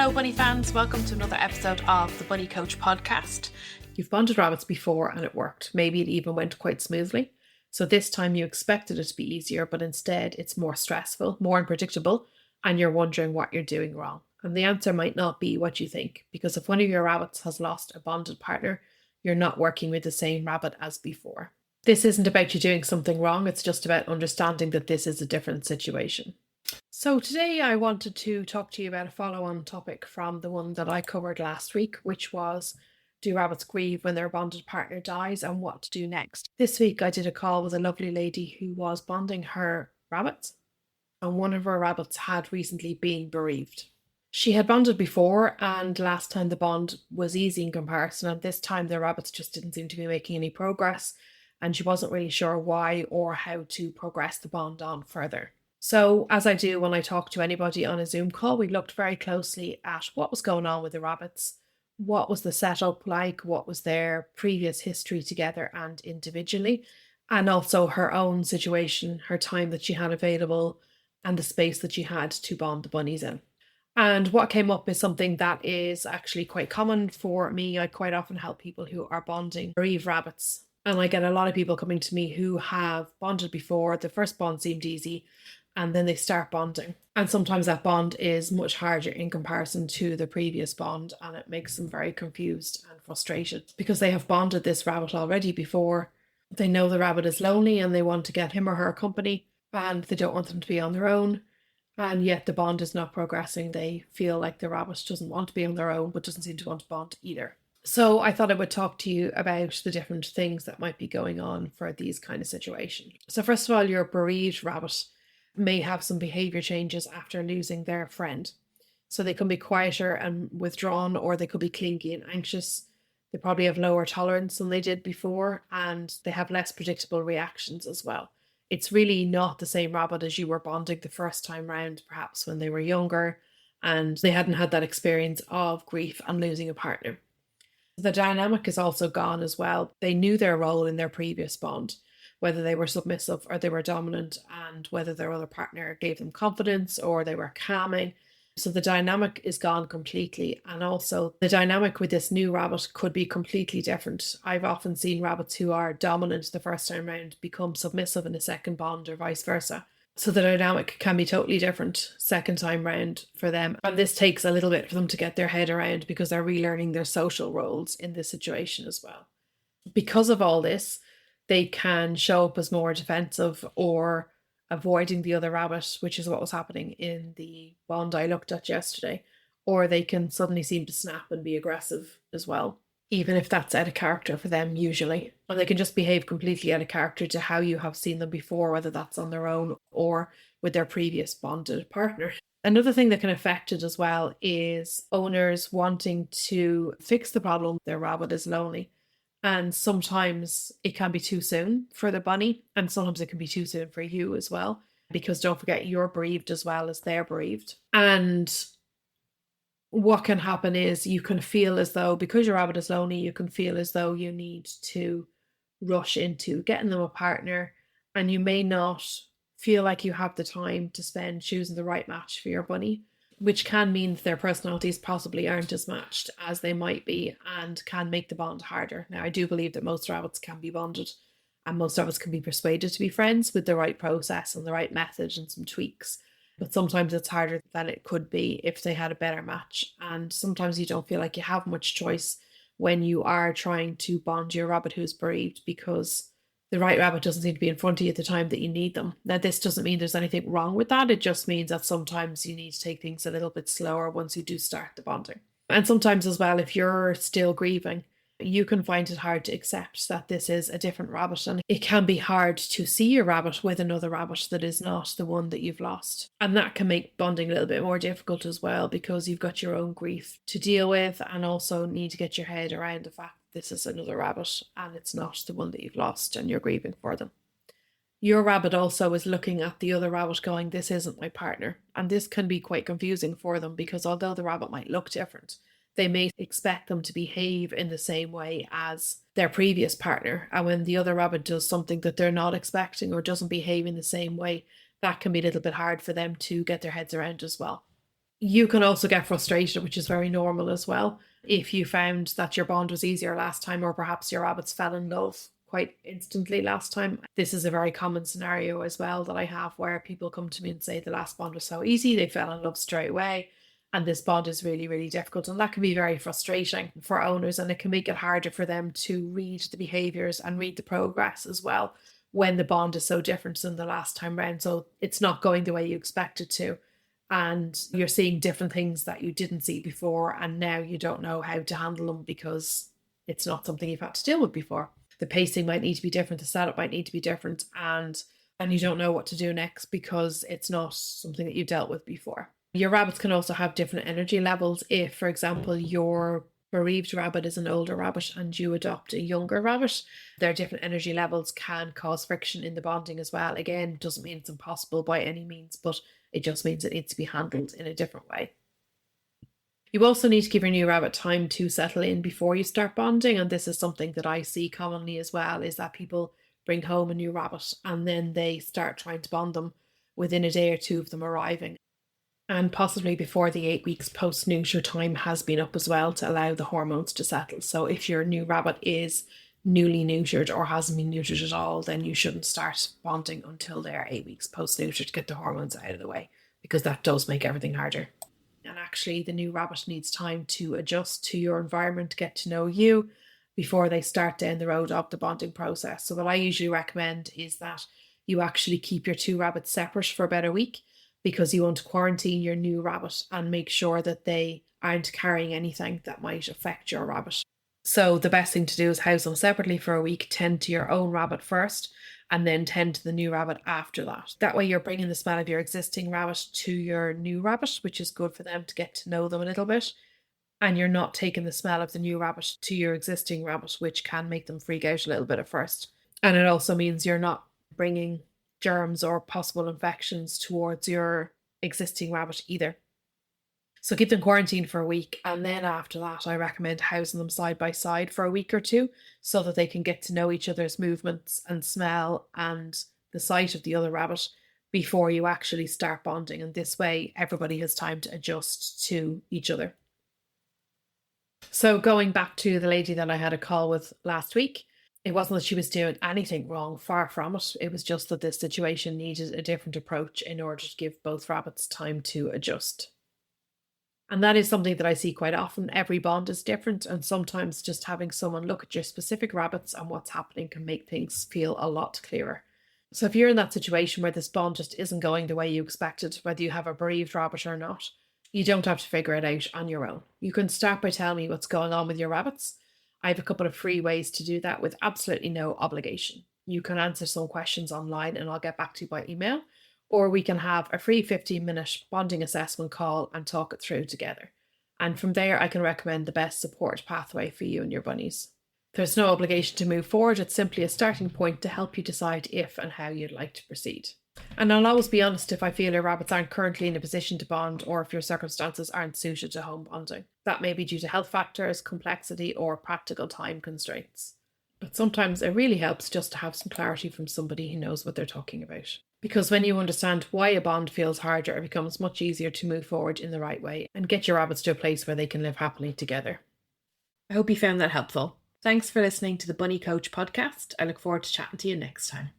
Hello bunny fans, welcome to another episode of the Bunny Coach podcast. You've bonded rabbits before and it worked. Maybe it even went quite smoothly. So this time you expected it to be easier, but instead it's more stressful, more unpredictable, and you're wondering what you're doing wrong. And the answer might not be what you think, because if one of your rabbits has lost a bonded partner, you're not working with the same rabbit as before. This isn't about you doing something wrong, it's just about understanding that this is a different situation. So today I wanted to talk to you about a follow-on topic from the one that I covered last week, which was, do rabbits grieve when their bonded partner dies and what to do next? This week I did a call with a lovely lady who was bonding her rabbits, and one of her rabbits had recently been bereaved. She had bonded before, and last time the bond was easy in comparison, and this time the rabbits just didn't seem to be making any progress, and she wasn't really sure why or how to progress the bond on further. So, as I do when I talk to anybody on a Zoom call, we looked very closely at what was going on with the rabbits, what was the setup like, what was their previous history together and individually, and also her own situation, her time that she had available, and the space that she had to bond the bunnies in. And what came up is something that is actually quite common for me. I quite often help people who are bonding bereaved rabbits. And I get a lot of people coming to me who have bonded before. The first bond seemed easy, and then they start bonding. And sometimes that bond is much harder in comparison to the previous bond, and it makes them very confused and frustrated because they have bonded this rabbit already before. They know the rabbit is lonely and they want to get him or her company, and they don't want them to be on their own. And yet the bond is not progressing. They feel like the rabbit doesn't want to be on their own, but doesn't seem to want to bond either. So I thought I would talk to you about the different things that might be going on for these kind of situations. So first of all, your bereaved rabbit may have some behavior changes after losing their friend. So they can be quieter and withdrawn, or they could be clingy and anxious. They probably have lower tolerance than they did before, and they have less predictable reactions as well. It's really not the same rabbit as you were bonding the first time round, perhaps when they were younger and they hadn't had that experience of grief and losing a partner. The dynamic is also gone as well. They knew their role in their previous bond, whether they were submissive or they were dominant, and whether their other partner gave them confidence or they were calming. So the dynamic is gone completely. And also the dynamic with this new rabbit could be completely different. I've often seen rabbits who are dominant the first time round become submissive in a second bond, or vice versa. So the dynamic can be totally different second time round for them. And this takes a little bit for them to get their head around because they're relearning their social roles in this situation as well. Because of all this, they can show up as more defensive or avoiding the other rabbit, which is what was happening in the bond I looked at yesterday. Or they can suddenly seem to snap and be aggressive as well, even if that's out of character for them usually. Or they can just behave completely out of character to how you have seen them before, whether that's on their own or with their previous bonded partner. Another thing that can affect it as well is owners wanting to fix the problem their rabbit is lonely. And sometimes it can be too soon for the bunny, and sometimes it can be too soon for you as well, because don't forget, you're bereaved as well as they're bereaved. And what can happen is you can feel as though, because your rabbit is lonely, you can feel as though you need to rush into getting them a partner, and you may not feel like you have the time to spend choosing the right match for your bunny, which can mean that their personalities possibly aren't as matched as they might be and can make the bond harder. Now, I do believe that most rabbits can be bonded and most rabbits can be persuaded to be friends with the right process and the right method and some tweaks. But sometimes it's harder than it could be if they had a better match. And sometimes you don't feel like you have much choice when you are trying to bond your rabbit who's bereaved, because the right rabbit doesn't seem to be in front of you at the time that you need them. Now, this doesn't mean there's anything wrong with that. It just means that sometimes you need to take things a little bit slower once you do start the bonding. And sometimes as well, if you're still grieving, you can find it hard to accept that this is a different rabbit, and it can be hard to see your rabbit with another rabbit that is not the one that you've lost. And that can make bonding a little bit more difficult as well, because you've got your own grief to deal with and also need to get your head around the fact this is another rabbit and it's not the one that you've lost and you're grieving for them. Your rabbit also is looking at the other rabbit going, this isn't my partner. And this can be quite confusing for them, because although the rabbit might look different, they may expect them to behave in the same way as their previous partner. And when the other rabbit does something that they're not expecting or doesn't behave in the same way, that can be a little bit hard for them to get their heads around as well. You can also get frustrated, which is very normal as well. If you found that your bond was easier last time, or perhaps your rabbits fell in love quite instantly last time. This is a very common scenario as well that I have, where people come to me and say the last bond was so easy, they fell in love straight away. And this bond is really, really difficult. And that can be very frustrating for owners, and it can make it harder for them to read the behaviors and read the progress as well when the bond is so different than the last time round. So it's not going the way you expect it to. And you're seeing different things that you didn't see before. And now you don't know how to handle them because it's not something you've had to deal with before. The pacing might need to be different, the setup might need to be different, and you don't know what to do next because it's not something that you've dealt with before. Your rabbits can also have different energy levels. If, for example, your bereaved rabbit is an older rabbit and you adopt a younger rabbit, their different energy levels can cause friction in the bonding as well. Again, doesn't mean it's impossible by any means, but it just means it needs to be handled in a different way. You also need to give your new rabbit time to settle in before you start bonding. And this is something that I see commonly as well, is that people bring home a new rabbit and then they start trying to bond them within a day or two of them arriving. And possibly before the 8 weeks post-neuter time has been up as well, to allow the hormones to settle. So if your new rabbit is newly neutered or hasn't been neutered at all, then you shouldn't start bonding until they're 8 weeks post-neuter to get the hormones out of the way, because that does make everything harder. And actually, the new rabbit needs time to adjust to your environment, get to know you before they start down the road of the bonding process. So what I usually recommend is that you actually keep your two rabbits separate for about a week, because you want to quarantine your new rabbit and make sure that they aren't carrying anything that might affect your rabbit. So the best thing to do is house them separately for a week, tend to your own rabbit first, and then tend to the new rabbit after that. That way you're bringing the smell of your existing rabbit to your new rabbit, which is good for them to get to know them a little bit. And you're not taking the smell of the new rabbit to your existing rabbit, which can make them freak out a little bit at first. And it also means you're not bringing germs or possible infections towards your existing rabbit either. So keep them quarantined for a week, and then after that I recommend housing them side by side for a week or two so that they can get to know each other's movements and smell and the sight of the other rabbit before you actually start bonding. And this way everybody has time to adjust to each other. So going back to the lady that I had a call with last week, it wasn't that she was doing anything wrong, far from it. It was just that this situation needed a different approach in order to give both rabbits time to adjust. And that is something that I see quite often. Every bond is different, and sometimes just having someone look at your specific rabbits and what's happening can make things feel a lot clearer. So if you're in that situation where this bond just isn't going the way you expected, whether you have a bereaved rabbit or not, you don't have to figure it out on your own. You can start by telling me what's going on with your rabbits. I have a couple of free ways to do that with absolutely no obligation. You can answer some questions online and I'll get back to you by email, or we can have a free 15-minute bonding assessment call and talk it through together. And from there, I can recommend the best support pathway for you and your bunnies. There's no obligation to move forward. It's simply a starting point to help you decide if and how you'd like to proceed. And I'll always be honest if I feel your rabbits aren't currently in a position to bond, or if your circumstances aren't suited to home bonding. That may be due to health factors, complexity, or practical time constraints. But sometimes it really helps just to have some clarity from somebody who knows what they're talking about. Because when you understand why a bond feels harder, it becomes much easier to move forward in the right way and get your rabbits to a place where they can live happily together. I hope you found that helpful. Thanks for listening to the Bunny Coach podcast. I look forward to chatting to you next time.